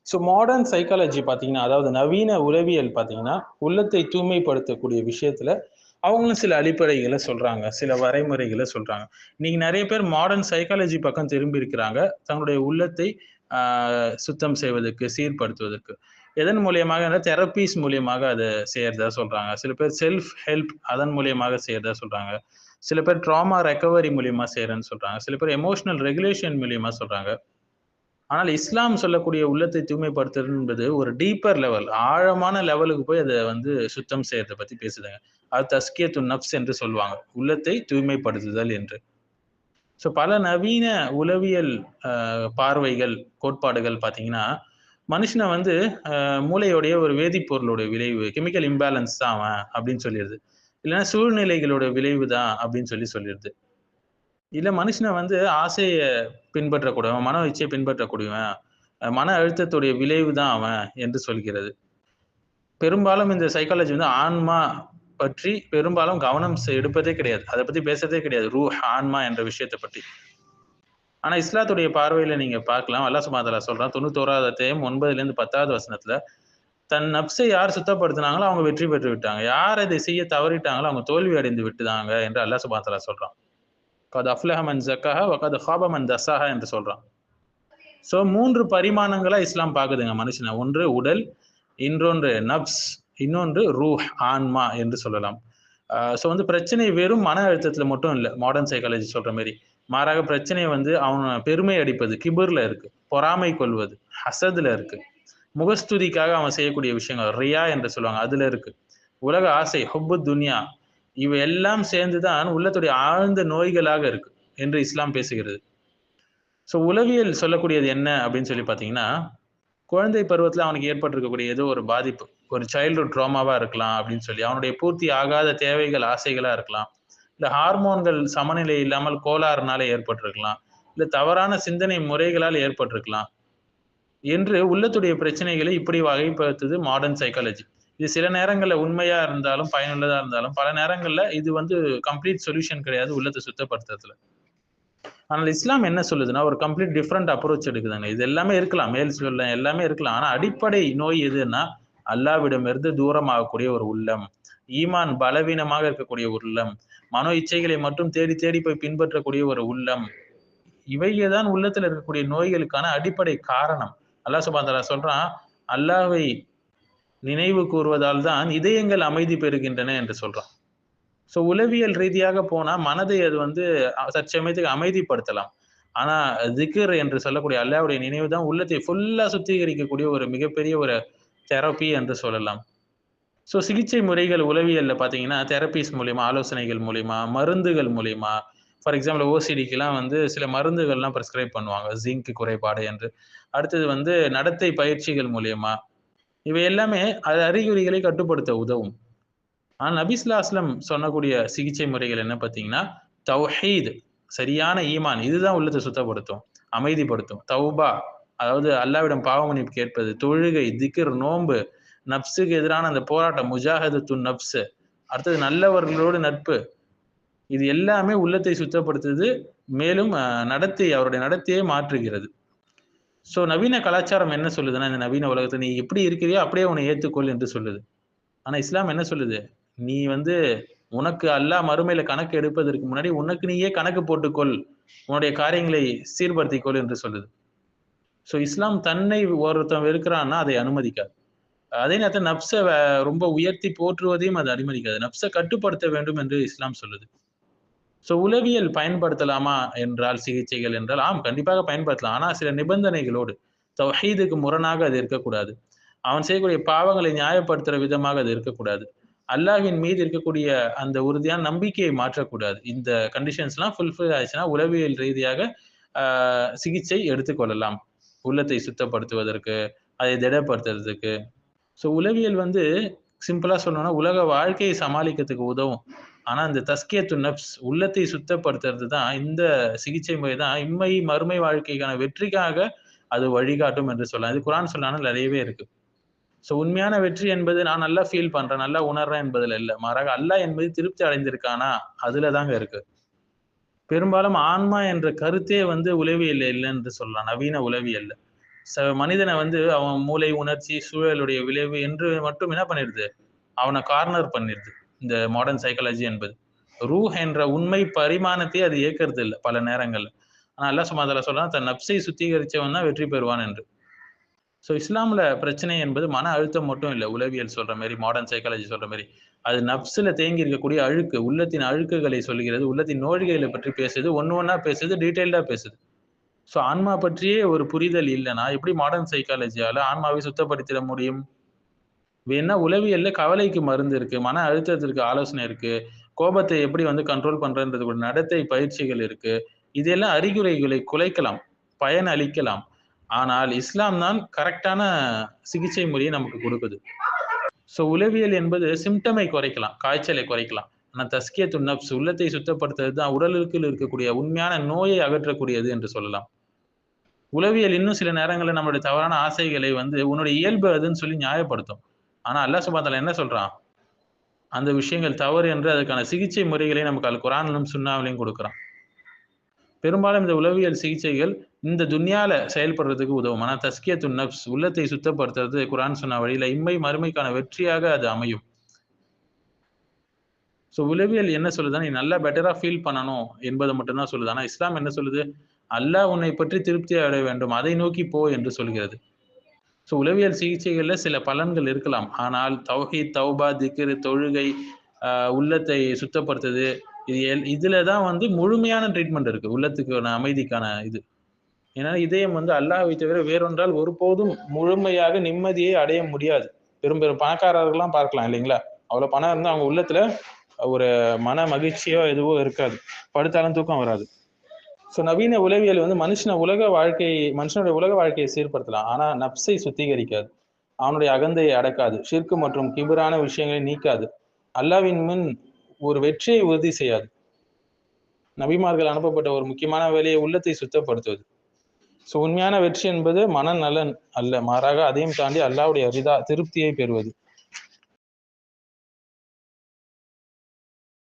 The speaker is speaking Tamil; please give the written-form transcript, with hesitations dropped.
ஸோ மாடர்ன் சைக்காலஜி பார்த்தீங்கன்னா, அதாவது நவீன உளவியல் பார்த்தீங்கன்னா, உள்ளத்தை தூய்மைப்படுத்தக்கூடிய விஷயத்துல அவங்களும் சில அடிப்படைகளை சொல்றாங்க, சில வரைமுறைகளை சொல்றாங்க. இன்னைக்கு நிறைய பேர் மாடர்ன் சைக்காலஜி பக்கம் திரும்பி இருக்கிறாங்க, தங்களுடைய உள்ளத்தை சுத்தம் செய்வதற்கு, சீர்படுத்துவதற்கு. எதன் மூலியமாக தெரப்பீஸ் மூலியமாக அதை செய்யறதா சொல்றாங்க. சில பேர் செல்ஃப் ஹெல்ப் அதன் மூலியமாக செய்யறதா சொல்றாங்க. சில பேர் ட்ராமா ரெக்கவரி மூலியமா செய்யறேன்னு சொல்றாங்க. சில பேர் எமோஷனல் ரெகுலேஷன் மூலியமா சொல்றாங்க. ஆனால் இஸ்லாம் சொல்லக்கூடிய உள்ளத்தை தூய்மைப்படுத்துறது என்பது ஒரு டீப்பர் லெவல், ஆழமான லெவலுக்கு போய் அதை வந்து சுத்தம் செய்யறதை பத்தி பேசுதுங்க. அது தஸ்கியத்து நப்ஸ் என்று சொல்லுவாங்க, உள்ளத்தை தூய்மைப்படுத்துதல் என்று. ஸோ பல நவீன உளவியல் பார்வைகள், கோட்பாடுகள் பார்த்தீங்கன்னா, மனுஷனை வந்து மூளையோடைய ஒரு வேதிப்பொருளுடைய விளைவு, கெமிக்கல் இம்பேலன்ஸ் தான் அவன் அப்படின்னு சொல்லிடுது. இல்லைன்னா சூழ்நிலைகளோட விளைவு தான் அப்படின்னு சொல்லிடுது. இல்ல மனுஷனை வந்து ஆசைய பின்பற்றக்கூடியவன், மன இச்சையை பின்பற்றக்கூடியவன், மன அழுத்தத்துடைய விளைவு தான் அவன் என்று சொல்கிறது. பெரும்பாலும் இந்த சைக்காலஜி வந்து ஆன்மா பற்றி பெரும்பாலும் கவனம் எடுப்பதே கிடையாது. அதை பத்தி பேசுறதே கிடையாது. ரூஹ், ஆன்மா என்ற விஷயத்தை பற்றி. ஆனா இஸ்லாத்துடைய பார்வையில நீங்க பார்க்கலாம். அல்லாஹ் சுப்ஹானஹு வ தஆலா சொல்றான் 91வது அத்தியாயம் 9லிருந்து 10வது வசனத்துல, தன் நப்சை யார் சுத்தப்படுத்தினாங்களோ அவங்க வெற்றி பெற்று விட்டாங்க. யார் இதை செய்ய தவறிட்டாங்களோ அவங்க தோல்வி அடைந்து விட்டுதாங்க என்று அல்லாஹ் சுப்ஹானஹு வ தஆலா சொல்றான். கத் அஃப்லஹ மன் ஸக்கஹா வ கத் ஹாப மன் தஸ்ஸாஹா என்று சொல்றான். சோ 3 பரிமாணங்களா இஸ்லாம் பாக்குதுங்க மனுஷனை. ஒன்று உடல், இன்னொன்று நப்ஸ், இன்னொன்று ரூஹ், ஆன்மா என்று சொல்லலாம். சோ வந்து பிரச்சனை வெறும் மன அழுத்தத்துல மட்டும் இல்ல, மாடர்ன் சைக்காலஜி சொல்ற மாதிரி. மாறாக பிரச்சனை வந்து அவன் பெருமை அடிப்பது, கிபர்ல இருக்கு, பொறாமை கொள்வது, ஹசதுல இருக்கு, முகஸ்துதிக்காக அவன் செய்யக்கூடிய விஷயங்கள், ரியா என்று சொல்லுவாங்க, அதுல இருக்கு, உலக ஆசை, ஹுப்பு துன்யா, இவை எல்லாம் சேர்ந்துதான் உள்ளத்துடைய ஆழ்ந்த நோய்களாக இருக்கு என்று இஸ்லாம் பேசுகிறது. ஸோ உளவியல் சொல்லக்கூடியது என்ன அப்படின்னு சொல்லி பார்த்தீங்கன்னா, குழந்தை பருவத்தில் அவனுக்கு ஏற்பட்டிருக்கக்கூடிய ஏதோ ஒரு பாதிப்பு, ஒரு சைல்ட்ஹுட் ட்ராமாவா இருக்கலாம் அப்படின்னு சொல்லி, அவனுடைய பூர்த்தி ஆகாத தேவைகள், ஆசைகளா இருக்கலாம், இல்ல ஹார்மோன்கள் சமநிலை இல்லாமல் கோளாறுனால ஏற்பட்டிருக்கலாம், இல்ல தவறான சிந்தனை முறைகளால் ஏற்பட்டிருக்கலாம் என்று உள்ளத்துடைய பிரச்சனைகளை இப்படி வகைப்படுத்துது மாடர்ன் சைக்காலஜி. இது சில நேரங்கள்ல உண்மையா இருந்தாலும், பயனுள்ளதா இருந்தாலும், பல நேரங்கள்ல இது வந்து கம்ப்ளீட் சொல்யூஷன் கிடையாது உள்ளத்தை சுத்தப்படுத்துறதுல. ஆனால் இஸ்லாம் என்ன சொல்லுதுன்னா, ஒரு கம்ப்ளீட் டிஃபரெண்ட் அப்ரோச் எடுக்குதுங்க. இது எல்லாமே இருக்கலாம், மேல் சொல்ல எல்லாமே இருக்கலாம். ஆனா அடிப்படை நோய் எதுன்னா, அல்லாஹ்விடமிருந்து தூரமாகக்கூடிய ஒரு உள்ளம், ஈமான் பலவீனமாக இருக்கக்கூடிய ஒரு உள்ளம், மனோ இச்சைகளை மட்டும் தேடி தேடி போய் பின்பற்றக்கூடிய ஒரு உள்ளம், இவையே தான் உள்ளத்துல இருக்கக்கூடிய நோய்களுக்கான அடிப்படை காரணம். அல்லாஹ் சுப்ஹானஹு வ தஆலா சொல்றான், அல்லாஹ்வை நினைவு கூறுவதால் தான் இதயங்கள் அமைதி பெறுகின்றன என்று சொல்றான். சோ உளவியல் ரீதியாக போனா மனதை அது வந்து தற்சமயத்துக்கு அமைதிப்படுத்தலாம். ஆனா திக்ர் என்று சொல்லக்கூடிய அல்லாஹ்வுடைய நினைவு தான் உள்ளத்தை ஃபுல்லா சுத்திகரிக்கக்கூடிய ஒரு மிகப்பெரிய ஒரு தெரப்பி என்று சொல்லலாம். சோ சிகிச்சை முறைகள் உளவியல்ல பார்த்தீங்கன்னா, தெரப்பீஸ் மூலியமா, ஆலோசனைகள் மூலியமா, மருந்துகள் மூலியமா, ஃபார் எக்ஸாம்பிள் ஓசிடிக்குலாம் வந்து சில மருந்துகள்லாம் பிரிஸ்கிரைப் பண்ணுவாங்க. ஜிங்க் குறைபாடு என்று. அடுத்தது வந்து நடத்தை பயிற்சிகள் மூலியமா. இவை எல்லாமே அது அறிகுறிகளை கட்டுப்படுத்த உதவும். ஆனா நபி ஸல்லல்லாஹு அலைஹி வஸல்லம் சொன்னக்கூடிய சிகிச்சை முறைகள் என்ன பார்த்தீங்கன்னா, தௌஹீத், சரியான ஈமான், இதுதான் உள்ளத்தை சுத்தப்படுத்தும், அமைதிப்படுத்தும். தௌபா, அதாவது அல்லாஹ்விடம் பாவ மன்னிப்பு கேட்பது, தொழுகை, திக்ர், நோன்பு, நப்சுக்கு எதிரான அந்த போராட்டம், முஜாஹதத்துன் நப்ஸ், அடுத்தது நல்லவர்களோடு நட்பு. இது எல்லாமே உள்ளத்தை சுத்தப்படுத்துது. மேலும் அவருடைய நடத்தையே மாற்றுகிறது. சோ நவீன கலாச்சாரம் என்ன சொல்லுதுன்னா, இந்த நவீன உலகத்துல நீ எப்படி இருக்கிறியோ அப்படியே உன்னை ஏத்துக்கொள் என்று சொல்லுது. ஆனா இஸ்லாம் என்ன சொல்லுது? நீ வந்து உனக்கு அல்லாஹ் மறுமையில கணக்கு எடுப்பதற்கு முன்னாடி உனக்கு நீயே கணக்கு போட்டுக்கொள். உன்னுடைய காரியங்களை சீர்படுத்திக் கொள் என்று சொல்லுது. சோ இஸ்லாம் தன்னை ஒருத்தன் வெறுக்கிறான்னா அதை அனுமதிக்காது. அதே நேரத்துல நப்ஸ ரொம்ப உயர்த்தி போற்றுவதையும் அது அனுமதிக்காது. நப்ஸ கட்டுப்படுத்த வேண்டும் என்று இஸ்லாம் சொல்லுது. சோ உளவியல் பயன்படுத்தலாமா என்றால், சிகிச்சைகள் என்றால், ஆம் கண்டிப்பாக பயன்படுத்தலாம். ஆனா சில நிபந்தனைகளோடு. தௌஹீதுக்கு முரணாக அது இருக்கக்கூடாது. அவன் செய்யக்கூடிய பாவங்களை நியாயப்படுத்துற விதமாக அது இருக்கக்கூடாது. அல்லாஹ்வின் மீது இருக்கக்கூடிய அந்த உறுதியான நம்பிக்கையை மாற்றக்கூடாது. இந்த கண்டிஷன்ஸ்லாம் ஃபுல்ஃபில் ஆச்சுன்னா, உளவியல் ரீதியாக ஆ சிகிச்சை எடுத்துக்கொள்ளலாம். உள்ளத்தை சுத்தப்படுத்துவதற்கு, அதை திடப்படுத்துறதுக்கு. ஸோ உளவியல் வந்து சிம்பிளா சொல்லணும்னா, உலக வாழ்க்கையை சமாளிக்கிறதுக்கு உதவும். ஆனா இந்த தஸ்கியத்து நப்ஸ், உள்ளத்தை சுத்தப்படுத்துறது தான், இந்த சிகிச்சை முறை தான் இம்மை, மறுமை வாழ்க்கைக்கான வெற்றிக்காக அது வழிகாட்டும் என்று சொல்லலாம். இது குர்ஆன் சுன்னால நிறையவே இருக்கு. சோ உண்மையான வெற்றி என்பது நான் நல்லா ஃபீல் பண்றேன், நல்லா உணர்றேன் என்பதுல இல்ல. மாறாக அல்லாஹ் என் மீது திருப்தி அடைந்திருக்கானா, அதுல தாங்க இருக்கு. பெரும்பாலும் ஆன்மா என்ற கருத்தே வந்து உளவியல்ல இல்ல என்று சொல்லலாம். நவீன உளவியல்ல. மனிதனை வந்து அவன் மூளை, உணர்ச்சி, சூழலுடைய விளைவு என்று மட்டும் என்ன பண்ணிடுது, அவனை கார்னர் பண்ணிடுது இந்த மாடர்ன் சைக்காலஜி என்பது. ரூஹ் என்ற உண்மை பரிமாணத்தை அது ஏற்கிறது இல்லை பல நேரங்கள்ல. ஆனா அல்லாஹ் சுப்ஹானஹு வ தஆலா சொல்றான், தன் நப்சை சுத்திகரிச்சவன் தான் வெற்றி பெறுவான் என்று. ஸோ இஸ்லாம்ல பிரச்சனை என்பது மன அழுத்தம் மட்டும் இல்லை. உளவியல் சொல்ற மாதிரி, மாடர்ன் சைக்காலஜி சொல்ற மாதிரி, அது நப்சுல தேங்கி இருக்கக்கூடிய அழுக்கு, உள்ளத்தின் அழுக்குகளை சொல்கிறது, உள்ளத்தின் நோய்களை பற்றி பேசுது, ஒண்ணு ஒண்ணா பேசுது, டீடைல்டா பேசுது. ஸோ ஆன்மா பற்றியே ஒரு புரிதல் இல்லைன்னா எப்படி மாடர்ன் சைக்காலஜியால ஆன்மாவை சுத்தப்படுத்திட முடியும்? வேணா உளவியல்ல கவலைக்கு மருந்து இருக்கு, மன அழுத்தத்திற்கு ஆலோசனை இருக்கு, கோபத்தை எப்படி வந்து கண்ட்ரோல் பண்றதுக்கு ஒரு நடத்தை பயிற்சிகள் இருக்கு. இதெல்லாம் அறிகுறிகளை குலைக்கலாம், பயன் அளிக்கலாம். ஆனால் இஸ்லாம் தான் கரெக்டான சிகிச்சை முறையை நமக்கு கொடுக்குது. ஸோ உளவியல் என்பது சிம்டமை குறைக்கலாம், காய்ச்சலை குறைக்கலாம். ஆனா தஸ்கியத்து நப்ஸ், உள்ளத்தை சுத்தப்படுத்துறது தான் உடலுக்கு இருக்கக்கூடிய உண்மையான நோயை அகற்றக்கூடியது என்று சொல்லலாம். உளவியல் இன்னும் சில நேரங்கள்ல நம்மளுடைய தவறான ஆசைகளை வந்து உன்னுடைய இயல்பு அதுன்னு சொல்லி நியாயப்படுத்தும். ஆனா அல்லாஹ் சுப்ஹானஹு வ தஆலா என்ன சொல்றான்? அந்த விஷயங்கள் தவறு என்று அதுக்கான சிகிச்சை முறைகளை நமக்கு அல் குர்ஆனிலும், சுன்னாவிலும் கொடுக்குறான். பெரும்பாலும் இந்த உளவியல் சிகிச்சைகள் இந்த துன்யால செயல்படுறதுக்கு உதவும். ஆனா தஸ்கியத்துன் நப்ஸ், உள்ளத்தை சுத்தப்படுத்துறது குர்ஆன் சுன்னா வழியில இம்மை மறுமைக்கான வெற்றியாக அது அமையும். ஸோ உளவியல் என்ன சொல்லுதுன்னா, நீ நல்லா பெட்டரா ஃபீல் பண்ணணும் என்பது மட்டும் தான் சொல்லுது. ஆனா இஸ்லாம் என்ன சொல்லுது? அல்லாஹ் உன்னை பற்றி திருப்தி அடைய வேண்டும், அதை நோக்கி போ என்று சொல்கிறது. ஸோ உளவியல் சிகிச்சைகள்ல சில பலன்கள் இருக்கலாம். ஆனால் தௌஹீத், தௌபா, திக்ர், தொழுகை, உள்ளத்தை சுத்தப்படுத்துது, இதுல தான் வந்து முழுமையான ட்ரீட்மெண்ட் இருக்கு. உள்ளத்துக்கான அமைதிக்கான இது. ஏன்னா இதயம் வந்து அல்லாஹ்வை தவிர வேறொன்றால் ஒருபோதும் முழுமையாக நிம்மதியை அடைய முடியாது. பெரும் பெரும் பணக்காரர்கள்லாம் பார்க்கலாம் இல்லைங்களா? அவ்வளவு பணம் இருந்தா அவங்க உள்ளத்துல ஒரு மன மகிழ்ச்சியோ எதுவோ இருக்காது. படுத்தாலும் தூக்கம் வராது. ஸோ நவீன உளவியல் வந்து மனுஷனுடைய உலக வாழ்க்கையை சீர்படுத்தலாம். ஆனா நப்சை சுத்திகரிக்காது. அவனுடைய அகந்தையை அடக்காது. ஷிர்க் மற்றும் கிபுரான விஷயங்களை நீக்காது. அல்லாஹ்வின் முன் ஒரு வெற்றியை உறுதி செய்யாது. நபிமார்கள் அனுப்பப்பட்ட ஒரு முக்கியமான வேலையை உள்ளத்தை சுத்தப்படுத்துவது. ஸோ உண்மையான வெற்றி என்பது மனநலன் அல்ல, மாறாக அதையும் தாண்டி அல்லாஹ்வுடைய ரிதா, திருப்தியை பெறுவது.